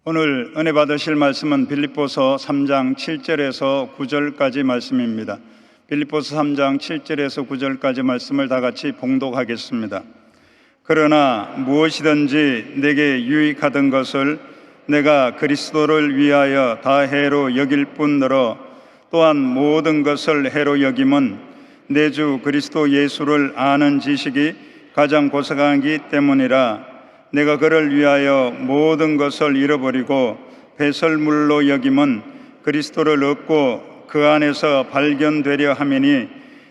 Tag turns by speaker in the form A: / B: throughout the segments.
A: 오늘 은혜 받으실 말씀은 빌립보서 3장 7절에서 9절까지 말씀입니다. 빌립보서 3장 7절에서 9절까지 말씀을 다 같이 봉독하겠습니다. 그러나 무엇이든지 내게 유익하던 것을 내가 그리스도를 위하여 다 해로 여길 뿐더러 또한 모든 것을 해로 여김은 내 주 그리스도 예수를 아는 지식이 가장 고상하기 때문이라. 내가 그를 위하여 모든 것을 잃어버리고 배설물로 여김은 그리스도를 얻고 그 안에서 발견되려 함이니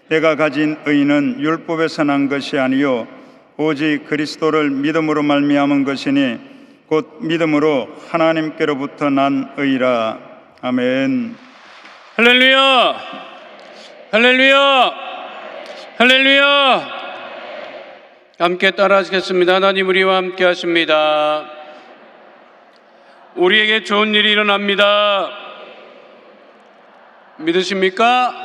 A: 내가 가진 의는 율법에서 난 것이 아니요 오직 그리스도를 믿음으로 말미암은 것이니 곧 믿음으로 하나님께로부터 난 의라. 아멘.
B: 할렐루야! 할렐루야! 할렐루야! 함께 따라하시겠습니다. 하나님 우리와 함께 하십니다. 우리에게 좋은 일이 일어납니다. 믿으십니까?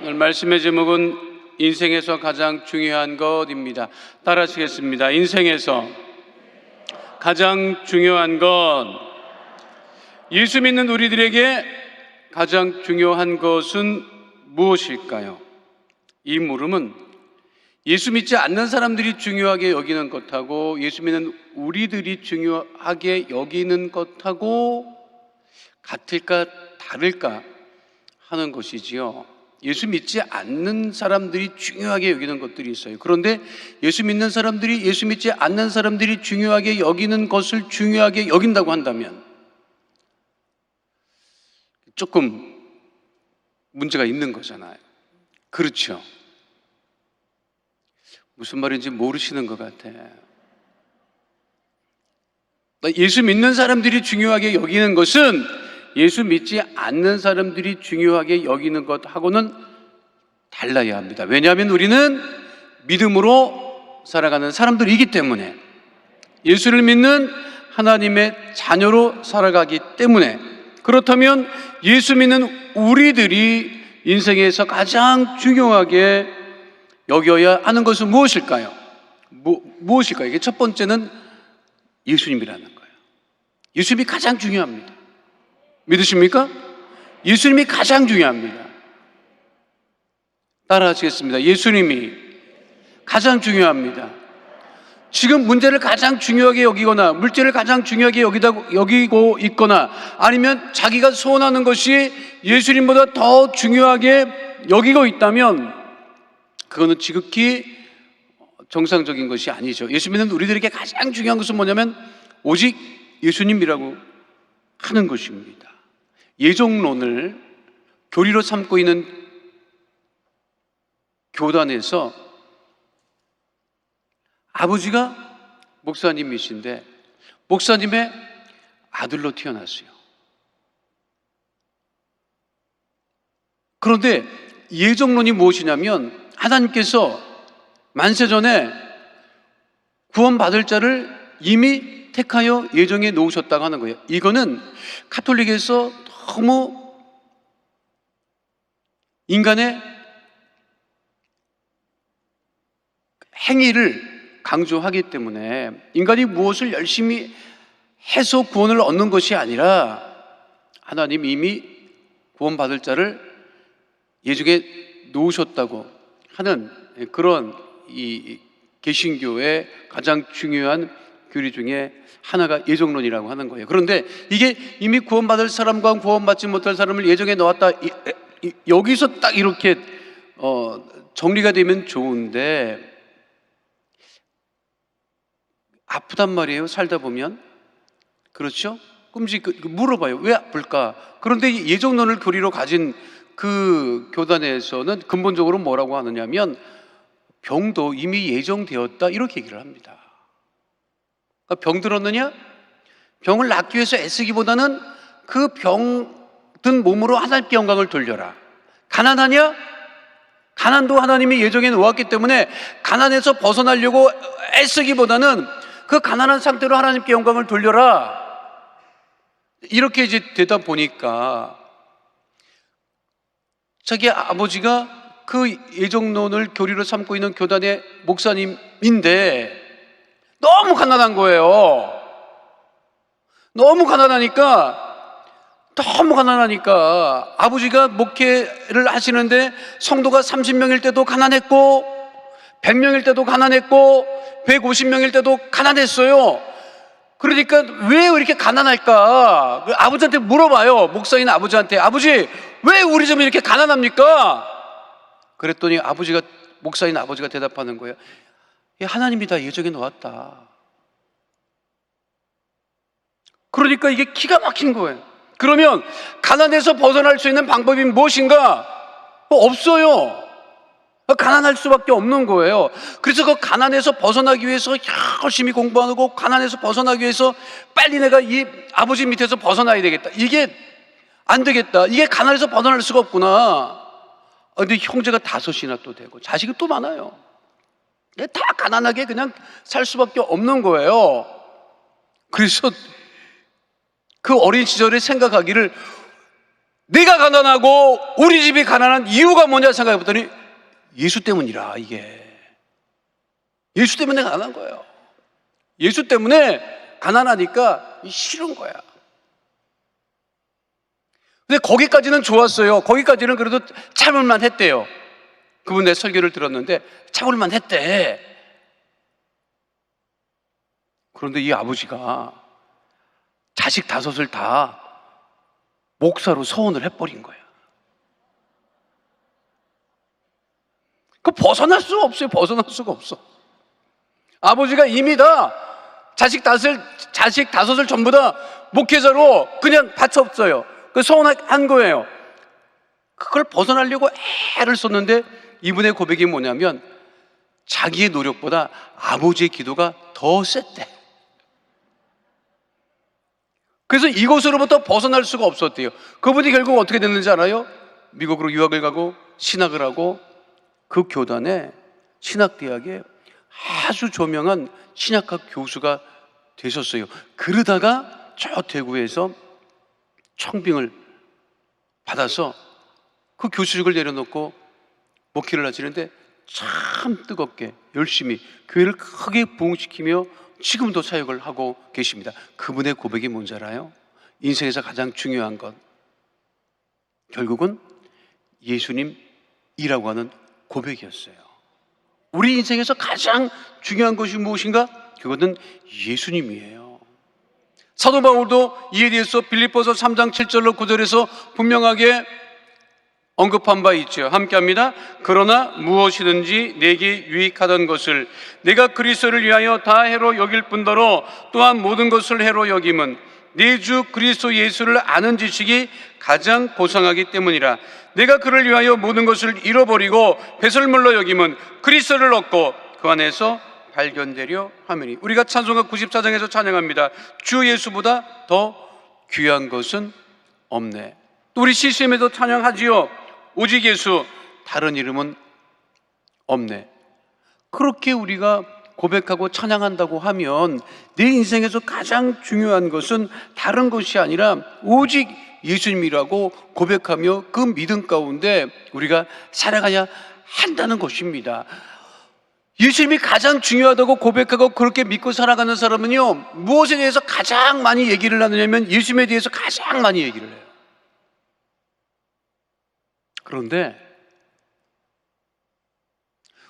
B: 오늘 말씀의 제목은 인생에서 가장 중요한 것입니다. 따라하시겠습니다. 인생에서 가장 중요한 것. 예수 믿는 우리들에게 가장 중요한 것은 무엇일까요? 이 물음은 예수 믿지 않는 사람들이 중요하게 여기는 것하고 예수 믿는 우리들이 중요하게 여기는 것하고 같을까 다를까 하는 것이지요. 예수 믿지 않는 사람들이 중요하게 여기는 것들이 있어요. 그런데 예수 믿는 사람들이 예수 믿지 않는 사람들이 중요하게 여기는 것을 중요하게 여긴다고 한다면 조금 문제가 있는 거잖아요. 그렇죠? 무슨 말인지 모르시는 것 같아. 예수 믿는 사람들이 중요하게 여기는 것은 예수 믿지 않는 사람들이 중요하게 여기는 것하고는 달라야 합니다. 왜냐하면 우리는 믿음으로 살아가는 사람들이기 때문에, 예수를 믿는 하나님의 자녀로 살아가기 때문에, 그렇다면 예수 믿는 우리들이 인생에서 가장 중요하게 여겨야 하는 것은 무엇일까요? 무엇일까요? 이게 첫 번째는 예수님이라는 거예요. 예수님이 가장 중요합니다. 믿으십니까? 예수님이 가장 중요합니다. 따라하시겠습니다. 예수님이 가장 중요합니다. 지금 문제를 가장 중요하게 여기거나 물질을 가장 중요하게 여기고 있거나 아니면 자기가 소원하는 것이 예수님보다 더 중요하게 여기고 있다면 그거는 지극히 정상적인 것이 아니죠. 예수 믿는 우리들에게 가장 중요한 것은 뭐냐면 오직 예수님이라고 하는 것입니다. 예정론을 교리로 삼고 있는 교단에서 아버지가 목사님이신데 목사님의 아들로 태어났어요. 그런데 예정론이 무엇이냐면 하나님께서 만세전에 구원받을 자를 이미 택하여 예정해 놓으셨다고 하는 거예요. 이거는 가톨릭에서 너무 인간의 행위를 강조하기 때문에 인간이 무엇을 열심히 해서 구원을 얻는 것이 아니라 하나님 이미 구원받을 자를 예정해 놓으셨다고 하는 그런 이 개신교의 가장 중요한 교리 중에 하나가 예정론이라고 하는 거예요. 그런데 이게 이미 구원받을 사람과 구원받지 못할 사람을 예정해 놓았다, 여기서 딱 이렇게 정리가 되면 좋은데 아프단 말이에요. 살다 보면. 그렇죠? 물어봐요. 왜 아플까? 그런데 예정론을 교리로 가진 그 교단에서는 근본적으로 뭐라고 하느냐면 병도 이미 예정되었다 이렇게 얘기를 합니다. 그러니까 병 들었느냐? 병을 낫기 위해서 애쓰기보다는 그 병든 몸으로 하나님께 영광을 돌려라. 가난하냐? 가난도 하나님이 예정해 놓았기 때문에 가난에서 벗어나려고 애쓰기보다는 그 가난한 상태로 하나님께 영광을 돌려라. 이렇게 이제 되다 보니까 자기 아버지가 그 예정론을 교리로 삼고 있는 교단의 목사님인데 너무 가난한 거예요. 너무 가난하니까 아버지가 목회를 하시는데 성도가 30명일 때도 가난했고 100명일 때도 가난했고 150명일 때도 가난했어요. 그러니까 왜 이렇게 가난할까? 아버지한테 물어봐요. 목사인 아버지한테. 아버지, 왜 우리 좀 이렇게 가난합니까? 그랬더니 목사인 아버지가 대답하는 거예요. 하나님이 다 예정해 놓았다. 그러니까 이게 기가 막힌 거예요. 그러면 가난에서 벗어날 수 있는 방법이 무엇인가? 없어요. 가난할 수밖에 없는 거예요. 그래서 그 가난에서 벗어나기 위해서 열심히 공부하고 가난에서 벗어나기 위해서 빨리 내가 이 아버지 밑에서 벗어나야 되겠다. 이게 안 되겠다. 이게 가난에서 벗어날 수가 없구나. 근데 형제가 5이나 또 되고 자식이 또 많아요. 다 가난하게 그냥 살 수밖에 없는 거예요. 그래서 그 어린 시절에 생각하기를 내가 가난하고 우리 집이 가난한 이유가 뭐냐 생각해봤더니 예수 때문이라. 이게 예수 때문에 가난한 거예요. 예수 때문에 가난하니까 싫은 거야. 근데 거기까지는 좋았어요. 거기까지는 그래도 참을만 했대요. 그분의 설교를 들었는데 참을만 했대. 그런데 이 아버지가 자식 5을 다 목사로 서원을 해버린 거야. 그 벗어날 수가 없어요. 벗어날 수가 없어. 아버지가 이미 다 자식 5을 전부 다 목회자로 그냥 바쳤어요. 그 서원한 거예요. 그걸 벗어나려고 애를 썼는데 이분의 고백이 뭐냐면 자기의 노력보다 아버지의 기도가 더 셌대. 그래서 이곳으로부터 벗어날 수가 없었대요. 그분이 결국 어떻게 됐는지 알아요? 미국으로 유학을 가고 신학을 하고 그 교단에 신학대학에 아주 저명한 신학학 교수가 되셨어요. 그러다가 저 대구에서 청빙을 받아서 그 교수직을 내려놓고 목회를 하시는데 참 뜨겁게 열심히 교회를 크게 부흥시키며 지금도 사역을 하고 계십니다. 그분의 고백이 뭔지 알아요? 인생에서 가장 중요한 것, 결국은 예수님이라고 하는 고백이었어요. 우리 인생에서 가장 중요한 것이 무엇인가? 그것은 예수님이에요. 사도 바울도 이에 대해서 빌립보서 3장 7절로 9절에서 분명하게 언급한 바 있죠. 함께합니다. 그러나 무엇이든지 내게 유익하던 것을 내가 그리스도를 위하여 다 해로 여길 뿐더러 또한 모든 것을 해로 여김은 내 주 그리스도 예수를 아는 지식이 가장 고상하기 때문이라. 내가 그를 위하여 모든 것을 잃어버리고 배설물로 여김은 그리스도를 얻고 그 안에서 발견되려 하매니. 우리가 찬송가 94장에서 찬양합니다. 주 예수보다 더 귀한 것은 없네. 또 우리 CCM에도 찬양하지요. 오직 예수, 다른 이름은 없네. 그렇게 우리가 고백하고 찬양한다고 하면 내 인생에서 가장 중요한 것은 다른 것이 아니라 오직 예수님이라고 고백하며 그 믿음 가운데 우리가 살아가야 한다는 것입니다. 예수님이 가장 중요하다고 고백하고 그렇게 믿고 살아가는 사람은요, 무엇에 대해서 가장 많이 얘기를 하느냐면 예수님에 대해서 가장 많이 얘기를 해요. 그런데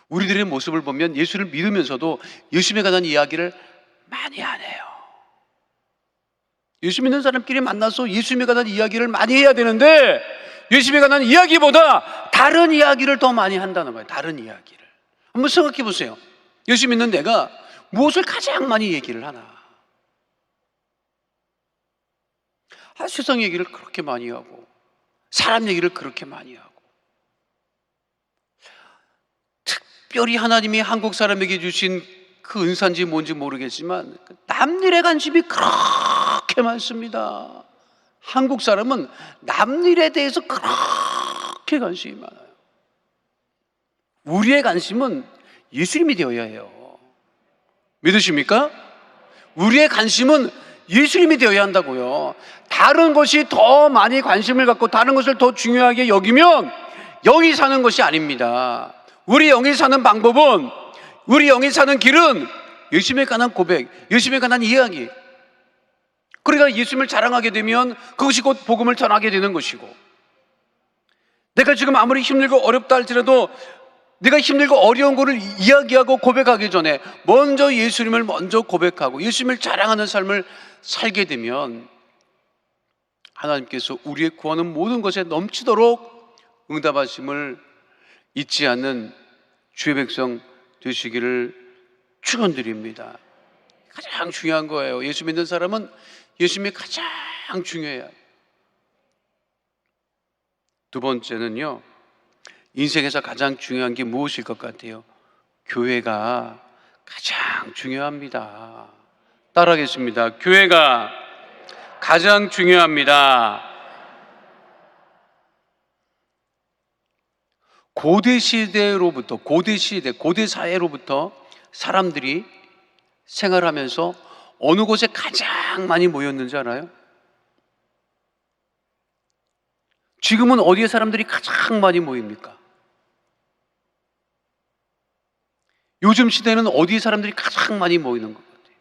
B: 우리들의 모습을 보면 예수를 믿으면서도 예수님에 관한 이야기를 많이 안 해요. 예수 믿는 사람끼리 만나서 예수님에 관한 이야기를 많이 해야 되는데 예수님에 관한 이야기보다 다른 이야기를 더 많이 한다는 거예요. 다른 이야기를. 한번 생각해 보세요. 예수 믿는 내가 무엇을 가장 많이 얘기를 하나? 세상 얘기를 그렇게 많이 하고 사람 얘기를 그렇게 많이 하고, 특별히 하나님이 한국 사람에게 주신 그 은사인지 뭔지 모르겠지만 남일에 관심이 그렇게 많습니다. 한국 사람은 남일에 대해서 그렇게 관심이 많아요. 우리의 관심은 예수님이 되어야 해요. 믿으십니까? 우리의 관심은 예수님이 되어야 한다고요. 다른 것이 더 많이 관심을 갖고 다른 것을 더 중요하게 여기면 영이 사는 것이 아닙니다. 우리 영이 사는 방법은, 우리 영이 사는 길은 예수님에 관한 고백, 예수님에 관한 이야기, 그러니까 예수님을 자랑하게 되면 그것이 곧 복음을 전하게 되는 것이고, 내가 지금 아무리 힘들고 어렵다 할지라도 내가 힘들고 어려운 것을 이야기하고 고백하기 전에 먼저 예수님을 먼저 고백하고 예수님을 자랑하는 삶을 살게 되면 하나님께서 우리의 구하는 모든 것에 넘치도록 응답하심을 잊지 않는 주의 백성 되시기를 축원드립니다. 가장 중요한 거예요. 예수 믿는 사람은 예수님이 가장 중요해요. 두 번째는요, 인생에서 가장 중요한 게 무엇일 것 같아요? 교회가 가장 중요합니다. 따라하겠습니다. 교회가 가장 중요합니다. 고대 시대로부터, 고대 사회로부터 사람들이 생활하면서 어느 곳에 가장 많이 모였는지 알아요? 지금은 어디에 사람들이 가장 많이 모입니까? 요즘 시대는 어디에 사람들이 가장 많이 모이는 것 같아요?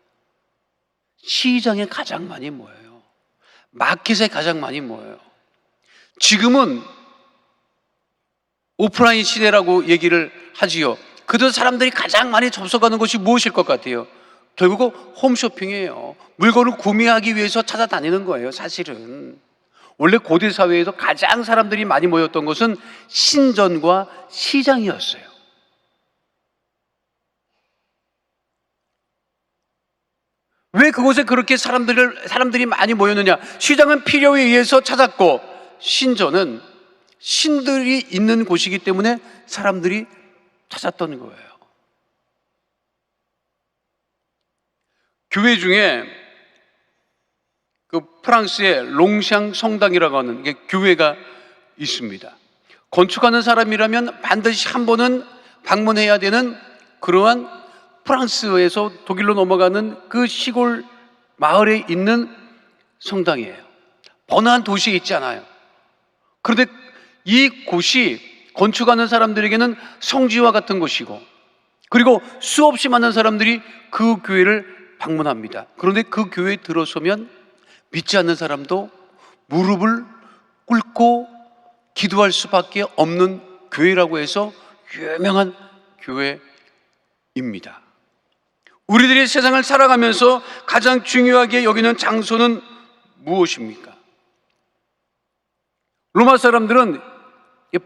B: 시장에 가장 많이 모여요. 마켓에 가장 많이 모여요. 지금은 오프라인 시대라고 얘기를 하지요. 그래도 사람들이 가장 많이 접속하는 것이 무엇일 것 같아요? 결국은 홈쇼핑이에요. 물건을 구매하기 위해서 찾아다니는 거예요, 사실은. 원래 고대 사회에서 가장 사람들이 많이 모였던 것은 신전과 시장이었어요. 왜 그곳에 그렇게 사람들이 많이 모였느냐? 시장은 필요에 의해서 찾았고, 신전은 신들이 있는 곳이기 때문에 사람들이 찾았던 거예요. 교회 중에 그 프랑스의 롱샹 성당이라고 하는 게 교회가 있습니다. 건축하는 사람이라면 반드시 한 번은 방문해야 되는 그러한 프랑스에서 독일로 넘어가는 그 시골 마을에 있는 성당이에요. 번화한 도시에 있지 않아요. 그런데 이 곳이 건축하는 사람들에게는 성지와 같은 곳이고, 그리고 수없이 많은 사람들이 그 교회를 방문합니다. 그런데 그 교회에 들어서면 믿지 않는 사람도 무릎을 꿇고 기도할 수밖에 없는 교회라고 해서 유명한 교회입니다. 우리들이 세상을 살아가면서 가장 중요하게 여기는 장소는 무엇입니까? 로마 사람들은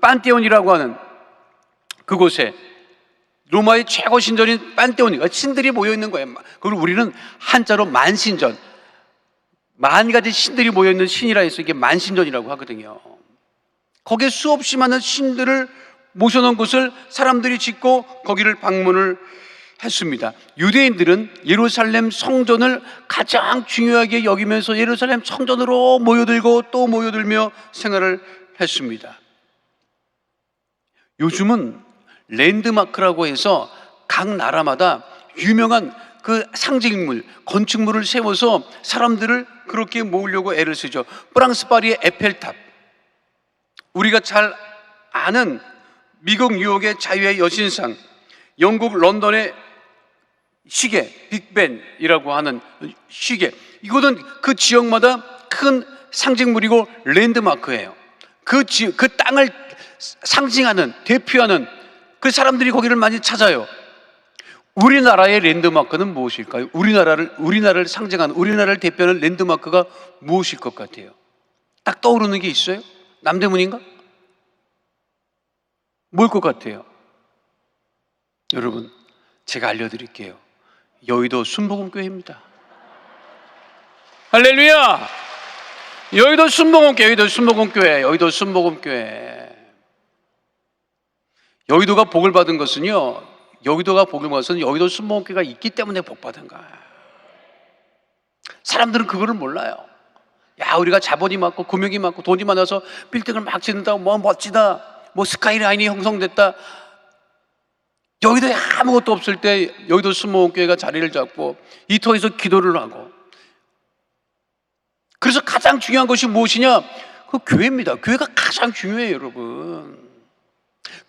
B: 판테온이라고 하는 그곳에 로마의 최고 신전인 판테온, 신들이 모여 있는 거예요. 그리고 우리는 한자로 만신전, 만 가지 신들이 모여 있는 신이라 해서 이게 만신전이라고 하거든요. 거기에 수없이 많은 신들을 모셔놓은 곳을 사람들이 짓고 거기를 방문을 했습니다. 유대인들은 예루살렘 성전을 가장 중요하게 여기면서 예루살렘 성전으로 모여들고 또 모여들며 생활을 했습니다. 요즘은 랜드마크라고 해서 각 나라마다 유명한 그 상징물, 건축물을 세워서 사람들을 그렇게 모으려고 애를 쓰죠. 프랑스 파리의 에펠탑, 우리가 잘 아는 미국 뉴욕의 자유의 여신상, 영국 런던의 시계, 빅벤이라고 하는 시계, 이거는 그 지역마다 큰 상징물이고 랜드마크예요. 그 땅을 상징하는, 대표하는 그 사람들이 거기를 많이 찾아요. 우리나라의 랜드마크는 무엇일까요? 우리나라를 상징하는, 우리나라를 대표하는 랜드마크가 무엇일 것 같아요? 딱 떠오르는 게 있어요? 남대문인가? 뭘 것 같아요? 여러분, 제가 알려드릴게요. 여의도 순복음교회입니다. 할렐루야! 여의도 순복음교회. 여의도가 복을 받은 것은요, 여의도 순복음교회가 있기 때문에 복 받은 거야. 사람들은 그거를 몰라요. 야, 우리가 자본이 많고 금융이 많고 돈이 많아서 빌딩을 막 짓는다고 뭐 멋지다, 뭐 스카이라인이 형성됐다. 여의도에 아무것도 없을 때 여의도 순복음교회가 자리를 잡고 이터에서 기도를 하고, 그래서 가장 중요한 것이 무엇이냐? 그 교회입니다. 교회가 가장 중요해요, 여러분.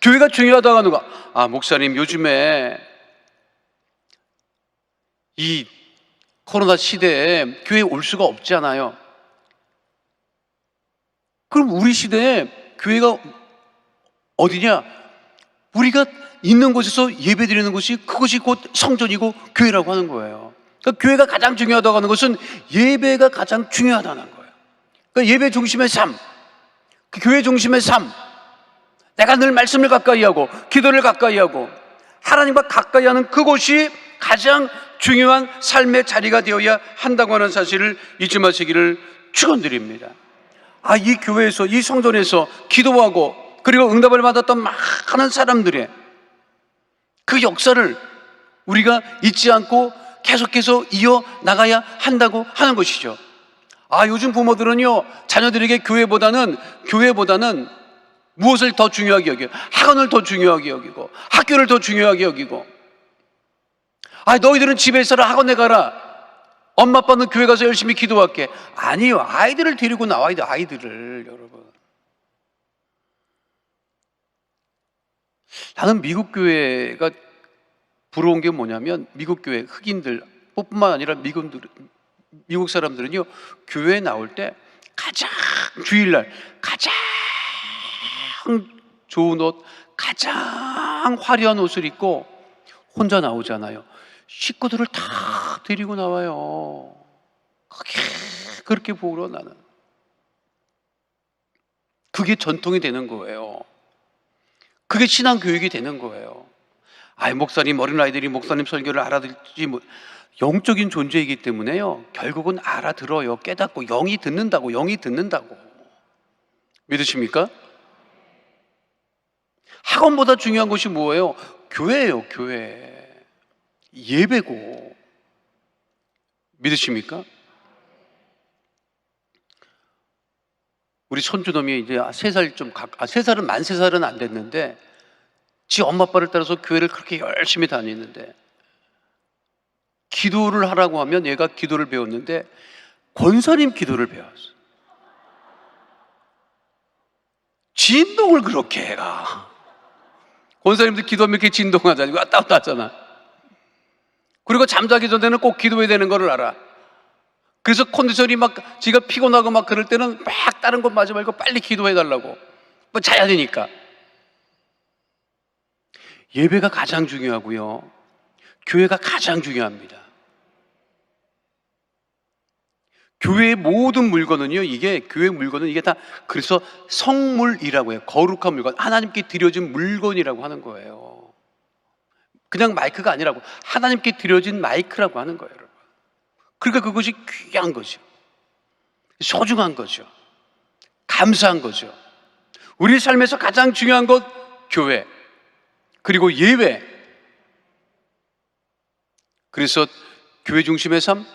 B: 교회가 중요하다고 하는 거. 목사님, 요즘에 이 코로나 시대에 교회에 올 수가 없잖아요. 그럼 우리 시대에 교회가 어디냐? 우리가 있는 곳에서 예배 드리는 곳이, 그것이 곧 성전이고 교회라고 하는 거예요. 그러니까 교회가 가장 중요하다고 하는 것은 예배가 가장 중요하다는 거예요. 그러니까 예배 중심의 삶, 그 교회 중심의 삶, 내가 늘 말씀을 가까이 하고 기도를 가까이 하고 하나님과 가까이 하는 그곳이 가장 중요한 삶의 자리가 되어야 한다고 하는 사실을 잊지 마시기를 축원드립니다. 이 교회에서, 이 성전에서 기도하고 그리고 응답을 받았던 많은 사람들의 그 역사를 우리가 잊지 않고 계속해서 이어나가야 한다고 하는 것이죠. 요즘 부모들은요, 자녀들에게 교회보다는 무엇을 더 중요하게 여겨요? 학원을 더 중요하게 여기고 학교를 더 중요하게 여기고, 너희들은 집에 있어라, 학원에 가라, 엄마 아빠는 교회 가서 열심히 기도할게. 아니요, 아이들을 데리고 나와야 돼. 아이들을. 여러분, 나는 미국 교회가 부러운 게 뭐냐면, 미국 교회 흑인들 뿐만 아니라 미국 사람들은요, 교회에 나올 때 가장 주일날 가장 좋은 옷, 가장 화려한 옷을 입고 혼자 나오잖아요. 식구들을 다 데리고 나와요. 그렇게 보러 나는. 그게 전통이 되는 거예요. 그게 신앙교육이 되는 거예요. 목사님, 어린아이들이 목사님 설교를 알아듣지 영적인 존재이기 때문에요, 결국은 알아들어요. 깨닫고 영이 듣는다고. 믿으십니까? 학원보다 중요한 것이 뭐예요? 교회예요. 교회. 예배고. 믿으십니까? 우리 손주놈이 이제 3살은 만 3살은 안 됐는데, 지 엄마 아빠를 따라서 교회를 그렇게 열심히 다니는데, 기도를 하라고 하면 얘가 기도를 배웠는데 권사님 기도를 배웠어. 진동을 그렇게 해가. 권사님들 기도하면 이렇게 진동하잖아요. 왔다 갔다 하잖아. 그리고 잠자기 전에는 꼭 기도해야 되는 거를 알아. 그래서 컨디션이 지가 피곤하고 그럴 때는 다른 것 마지 말고 빨리 기도해달라고. 자야 되니까. 예배가 가장 중요하고요, 교회가 가장 중요합니다. 교회의 모든 물건은요, 교회 물건은 이게 다, 그래서 성물이라고 해요. 거룩한 물건, 하나님께 드려진 물건이라고 하는 거예요. 그냥 마이크가 아니라고, 하나님께 드려진 마이크라고 하는 거예요, 여러분. 그러니까 그것이 귀한 거죠. 소중한 거죠. 감사한 거죠. 우리 삶에서 가장 중요한 것, 교회, 그리고 예배. 그래서 교회 중심의 삶,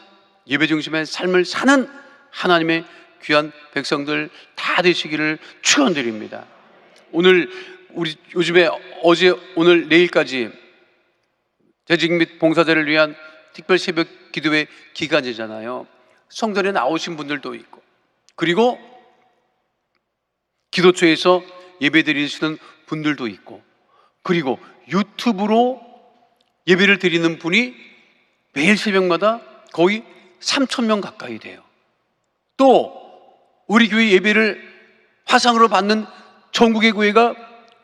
B: 예배 중심의 삶을 사는 하나님의 귀한 백성들 다 되시기를 축원드립니다. 오늘 우리 요즘에 어제 오늘 내일까지 재직 및 봉사자를 위한 특별 새벽 기도회 기간이잖아요. 성전에 나오신 분들도 있고, 그리고 기도처에서 예배 드리시는 분들도 있고, 그리고 유튜브로 예배를 드리는 분이 매일 새벽마다 거의 3,000명 가까이 돼요. 또 우리 교회 예배를 화상으로 받는 전국의 교회가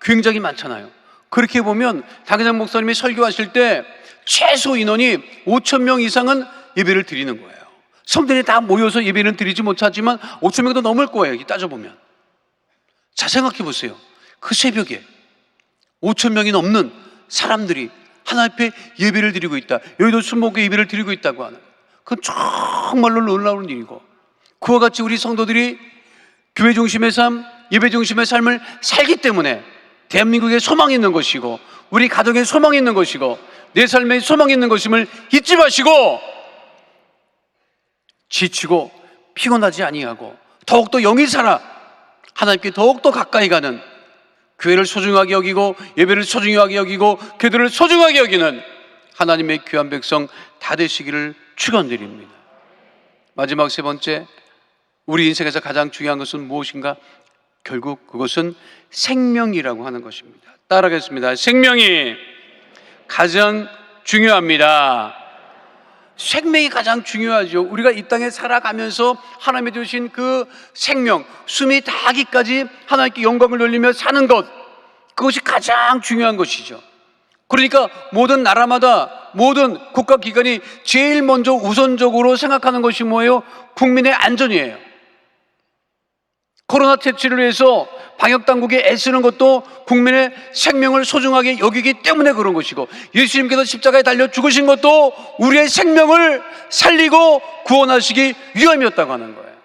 B: 굉장히 많잖아요. 그렇게 보면 당회장 목사님이 설교하실 때 최소 인원이 5,000명 이상은 예배를 드리는 거예요. 성전에 다 모여서 예배는 드리지 못하지만 5,000명도 넘을 거예요, 여기 따져보면. 자, 생각해 보세요. 그 새벽에 5,000명이 넘는 사람들이 하나님 앞에 예배를 드리고 있다. 여의도 순복음교회 예배를 드리고 있다고 하는, 그건 정말로 놀라운 일이고, 그와 같이 우리 성도들이 교회 중심의 삶, 예배 중심의 삶을 살기 때문에 대한민국에 소망이 있는 것이고, 우리 가정에 소망이 있는 것이고, 내 삶에 소망이 있는 것임을 잊지 마시고, 지치고 피곤하지 아니하고 더욱더 영이 살아 하나님께 더욱더 가까이 가는, 교회를 소중하게 여기고 예배를 소중하게 여기고 기도를 소중하게 여기는 하나님의 귀한 백성 다 되시기를 축원드립니다. 마지막 세 번째, 우리 인생에서 가장 중요한 것은 무엇인가? 결국 그것은 생명이라고 하는 것입니다. 따라하겠습니다. 생명이 가장 중요합니다. 생명이 가장 중요하죠. 우리가 이 땅에 살아가면서 하나님이 주신 그 생명, 숨이 다하기까지 하나님께 영광을 돌리며 사는 것, 그것이 가장 중요한 것이죠. 그러니까 모든 나라마다 모든 국가기관이 제일 먼저 우선적으로 생각하는 것이 뭐예요? 국민의 안전이에요. 코로나 퇴치를 위해서 방역당국이 애쓰는 것도 국민의 생명을 소중하게 여기기 때문에 그런 것이고, 예수님께서 십자가에 달려 죽으신 것도 우리의 생명을 살리고 구원하시기 위함이었다고 하는 거예요.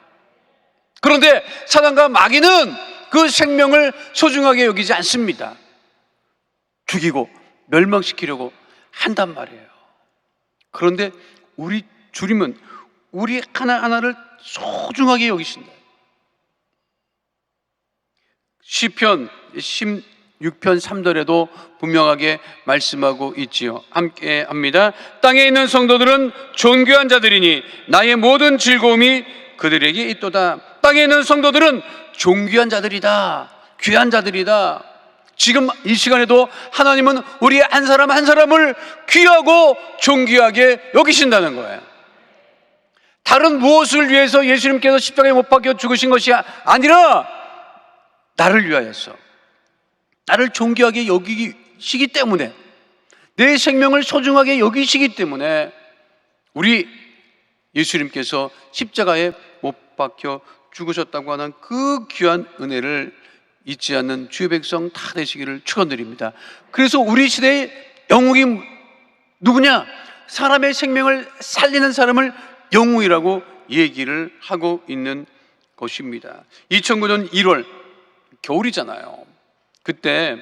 B: 그런데 사단과 마귀는 그 생명을 소중하게 여기지 않습니다. 죽이고 멸망시키려고 한단 말이에요. 그런데 우리 주님은 우리 하나하나를 소중하게 여기신다. 시편 16편 3절에도 분명하게 말씀하고 있지요. 함께 합니다. 땅에 있는 성도들은 존귀한 자들이니 나의 모든 즐거움이 그들에게 있도다. 땅에 있는 성도들은 존귀한 자들이다. 귀한 자들이다. 지금 이 시간에도 하나님은 우리 한 사람 한 사람을 귀하고 존귀하게 여기신다는 거예요. 다른 무엇을 위해서 예수님께서 십자가에 못 박혀 죽으신 것이 아니라 나를 위하여서, 나를 존귀하게 여기시기 때문에, 내 생명을 소중하게 여기시기 때문에 우리 예수님께서 십자가에 못 박혀 죽으셨다고 하는 그 귀한 은혜를 잊지 않는 주의 백성 다 되시기를 축원드립니다. 그래서 우리 시대의 영웅이 누구냐? 사람의 생명을 살리는 사람을 영웅이라고 얘기를 하고 있는 것입니다. 2009년 1월 겨울이잖아요. 그때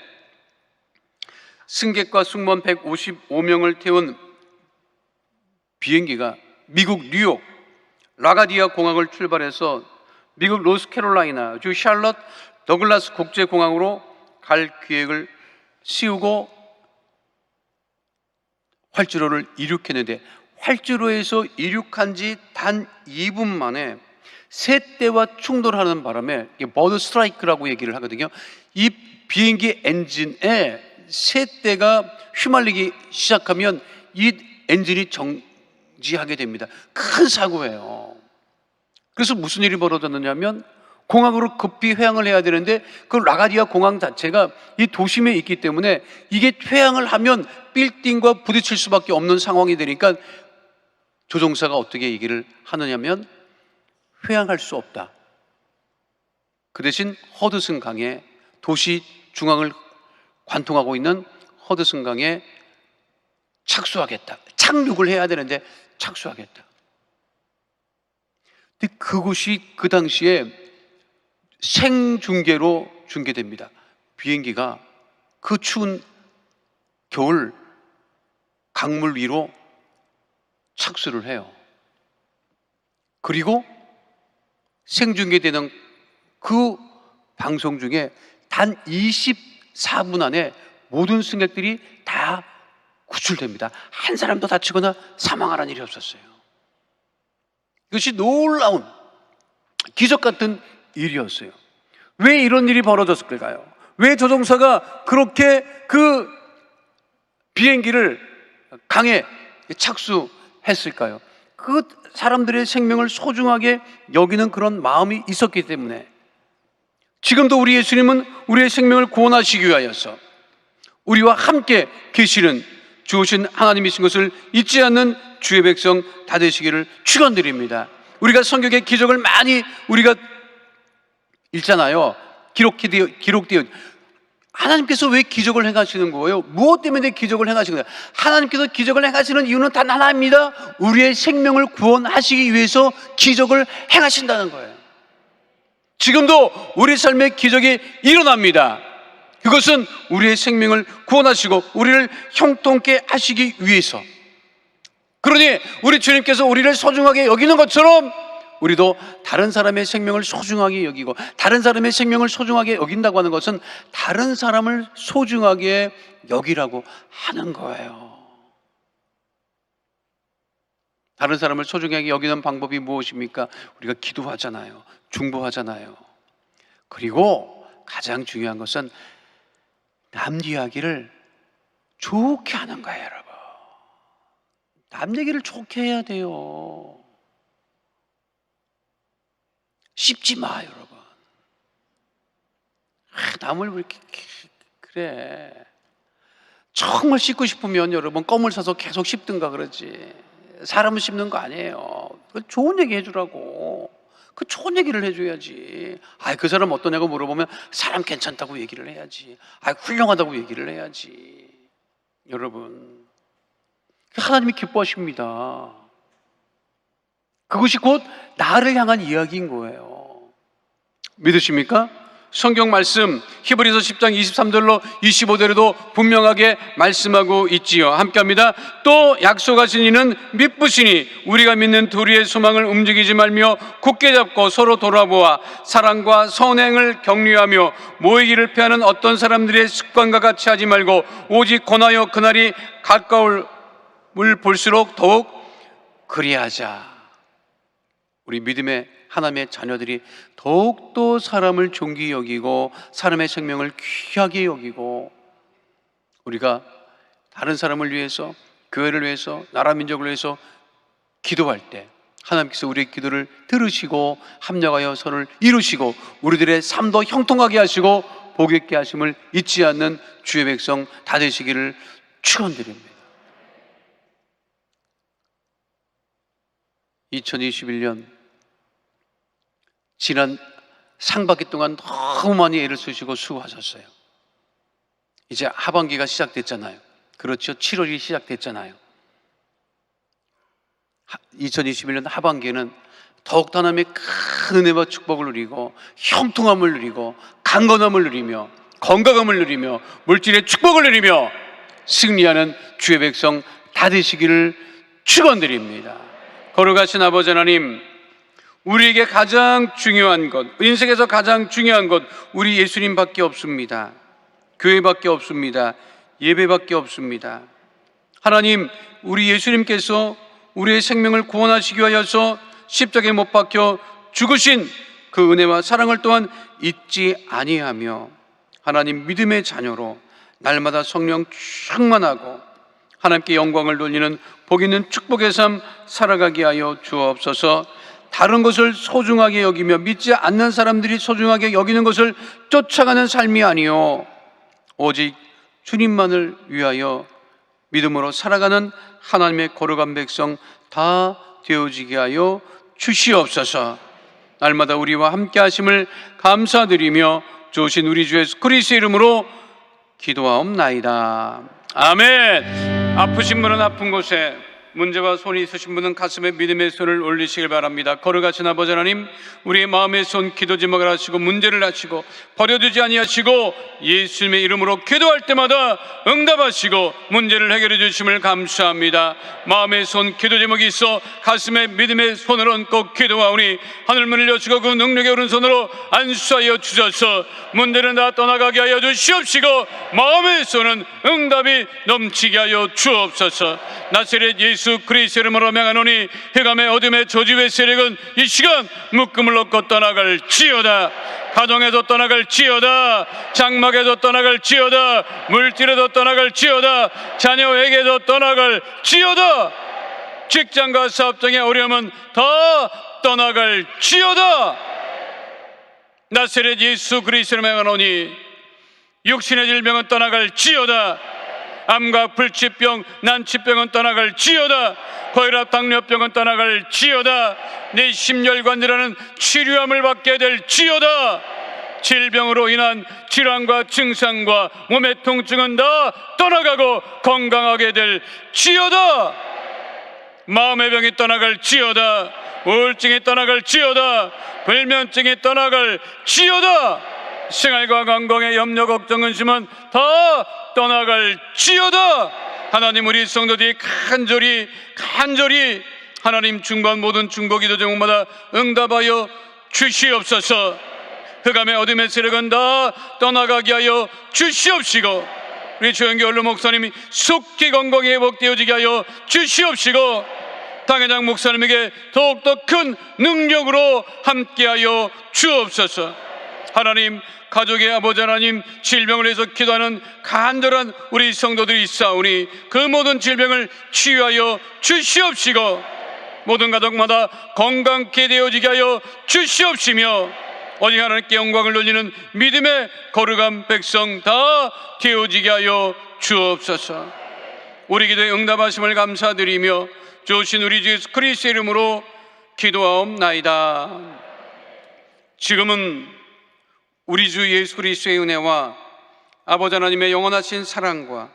B: 승객과 승무원 155명을 태운 비행기가 미국 뉴욕 라가디아 공항을 출발해서 미국 노스캐롤라이나 주 샬럿 더글라스 국제공항으로 갈 계획을 세우고 활주로를 이륙했는데, 활주로에서 이륙한 지 단 2분 만에 새 떼와 충돌하는 바람에, 버드 스트라이크라고 얘기를 하거든요. 이 비행기 엔진에 새 떼가 휘말리기 시작하면 이 엔진이 정지하게 됩니다. 큰 사고예요. 그래서 무슨 일이 벌어졌느냐면, 공항으로 급히 회항을 해야 되는데 그 라가디아 공항 자체가 이 도심에 있기 때문에 이게 회항을 하면 빌딩과 부딪힐 수밖에 없는 상황이 되니까 조종사가 어떻게 얘기를 하느냐면, 회항할 수 없다. 그 대신 허드슨 강에, 도시 중앙을 관통하고 있는 허드슨 강에 착수하겠다. 착륙을 해야 되는데 착수하겠다. 근데 그곳이 그 당시에 생중계로 중계됩니다. 비행기가 그 추운 겨울 강물 위로 착수를 해요. 그리고 생중계되는 그 방송 중에 단 24분 안에 모든 승객들이 다 구출됩니다. 한 사람도 다치거나 사망하는 일이 없었어요. 이것이 놀라운 기적 같은 일이었어요. 왜 이런 일이 벌어졌을까요? 왜 조종사가 그렇게 그 비행기를 강에 착수했을까요? 그 사람들의 생명을 소중하게 여기는 그런 마음이 있었기 때문에, 지금도 우리 예수님은 우리의 생명을 구원하시기 위하여서 우리와 함께 계시는 주오신 하나님이신 것을 잊지 않는 주의 백성 다 되시기를 축원드립니다. 우리가 성경의 기적을 많이 우리가 읽잖아요. 기록되어 하나님께서 왜 기적을 행하시는 거예요? 무엇 때문에 기적을 행하시는 거예요? 하나님께서 기적을 행하시는 이유는 단 하나입니다. 우리의 생명을 구원하시기 위해서 기적을 행하신다는 거예요. 지금도 우리 삶에 기적이 일어납니다. 그것은 우리의 생명을 구원하시고 우리를 형통케 하시기 위해서. 그러니 우리 주님께서 우리를 소중하게 여기는 것처럼 우리도 다른 사람의 생명을 소중하게 여기고, 다른 사람의 생명을 소중하게 여긴다고 하는 것은 다른 사람을 소중하게 여기라고 하는 거예요. 다른 사람을 소중하게 여기는 방법이 무엇입니까? 우리가 기도하잖아요. 중보하잖아요. 그리고 가장 중요한 것은 남 이야기를 좋게 하는 거예요, 여러분. 남 얘기를 좋게 해야 돼요. 씹지 마, 여러분. 남을 왜 이렇게 그래? 정말 씹고 싶으면 여러분 껌을 사서 계속 씹든가 그러지. 사람을 씹는 거 아니에요. 좋은 얘기 해주라고. 그 좋은 얘기를 해줘야지. 그 사람 어떠냐고 물어보면 사람 괜찮다고 얘기를 해야지. 훌륭하다고 얘기를 해야지. 여러분, 하나님이 기뻐하십니다. 그것이 곧 나를 향한 이야기인 거예요. 믿으십니까? 성경 말씀 히브리서 10장 23절로 25절에도 분명하게 말씀하고 있지요. 함께합니다. 또 약속하신 이는 믿으시니 우리가 믿는 도리의 소망을 움직이지 말며 굳게 잡고 서로 돌아보아 사랑과 선행을 격려하며 모이기를 피하는 어떤 사람들의 습관과 같이 하지 말고 오직 권하여 그날이 가까울 볼수록 더욱 그리하자. 우리 믿음의 하나님의 자녀들이 더욱더 사람을 존귀히 여기고 사람의 생명을 귀하게 여기고 우리가 다른 사람을 위해서, 교회를 위해서, 나라 민족을 위해서 기도할 때 하나님께서 우리의 기도를 들으시고 합력하여 선을 이루시고 우리들의 삶도 형통하게 하시고 복 있게 하심을 잊지 않는 주의 백성 다 되시기를 축원드립니다. 2021년 지난 상반기 동안 너무 많이 애를 쓰시고 수고하셨어요. 이제 하반기가 시작됐잖아요. 그렇죠. 7월이 시작됐잖아요. 2021년 하반기에는 더욱 하나님의 큰 은혜와 축복을 누리고 형통함을 누리고 강건함을 누리며 건강함을 누리며 물질의 축복을 누리며 승리하는 주의 백성 다 되시기를 축원드립니다. 거룩하신 아버지 하나님, 우리에게 가장 중요한 것, 인생에서 가장 중요한 것 우리 예수님밖에 없습니다. 교회밖에 없습니다. 예배밖에 없습니다. 하나님, 우리 예수님께서 우리의 생명을 구원하시기 위하여서 십자가에 못 박혀 죽으신 그 은혜와 사랑을 또한 잊지 아니하며 하나님 믿음의 자녀로 날마다 성령 충만하고 하나님께 영광을 돌리는 복 있는 축복의 삶 살아가게 하여 주옵소서. 다른 것을 소중하게 여기며 믿지 않는 사람들이 소중하게 여기는 것을 쫓아가는 삶이 아니요 오직 주님만을 위하여 믿음으로 살아가는 하나님의 거룩한 백성 다 되어지게 하여 주시옵소서. 날마다 우리와 함께 하심을 감사드리며 주신 우리 주 예수 그리스도의 이름으로 기도하옵나이다. 아멘. 아프신 분은 아픈 곳에, 문제와 손이 있으신 분은 가슴에 믿음의 손을 올리시길 바랍니다. 거룩하신 아버지 하나님, 우리의 마음의 손 기도 제목을 하시고 문제를 하시고 버려두지 아니하시고 예수님의 이름으로 기도할 때마다 응답하시고 문제를 해결해 주심을 감사합니다. 마음의 손 기도 제목이 있어 가슴에 믿음의 손을 얹고 기도하오니 하늘문을 여시고 그 능력의 오른손으로 안수하여 주셔서 문제는 다 떠나가게 하여 주시옵시고 마음의 손은 응답이 넘치게 하여 주옵소서. 나사렛 예수 그리스도 이름으로 명하노니 흑암의 어둠의 저주의 세력은 이 시간 묶음을 얻고 떠나갈지어다. 가정에도 떠나갈지어다. 장막에도 떠나갈지어다. 물질에도 떠나갈지어다. 자녀에게도 떠나갈지어다. 직장과 사업장의 어려움은 다 떠나갈지어다. 나사렛 예수 그리스도를 명하노니 육신의 질병은 떠나갈지어다. 암과 불치병, 난치병은 떠나갈지어다. 고혈압, 당뇨병은 떠나갈지어다. 내 심혈관이라는 치료함을 받게 될지어다. 질병으로 인한 질환과 증상과 몸의 통증은 다 떠나가고 건강하게 될지어다. 마음의 병이 떠나갈지어다. 우울증이 떠나갈지어다. 불면증이 떠나갈지어다. 생활과 건강의 염려, 걱정, 근심은 다 떠나갈지어다. 하나님, 우리 성도들이 간절히 하나님 중반 모든 중보 기도 제목마다 응답하여 주시옵소서. 흑암의 어둠의 세력은 다 떠나가게 하여 주시옵시고 우리 조영기 원로 목사님이 속히 건강히 회복되어지게 하여 주시옵시고 당회장 목사님에게 더욱더 큰 능력으로 함께하여 주옵소서. 하나님, 가족의 아버지 하나님, 질병을 위해서 기도하는 간절한 우리 성도들이 있사오니 그 모든 질병을 치유하여 주시옵시고 모든 가족마다 건강케 되어지게 하여 주시옵시며 오직 하나님께 영광을 돌리는 믿음의 거룩한 백성 다 되어지게 하여 주옵소서. 우리 기도에 응답하심을 감사드리며 주신 우리 주 예수 그리스도의 이름으로 기도하옵나이다. 지금은 우리 주 예수 그리스도의 은혜와 아버지 하나님의 영원하신 사랑과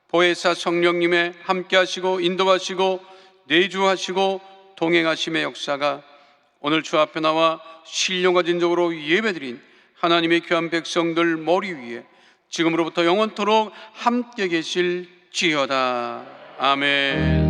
B: 보혜사 성령님의 함께하시고 인도하시고 내주하시고 동행하심의 역사가 오늘 주 앞에 나와 신령과 진정으로 예배드린 하나님의 귀한 백성들 머리 위에 지금으로부터 영원토록 함께 계실지어다. 아멘.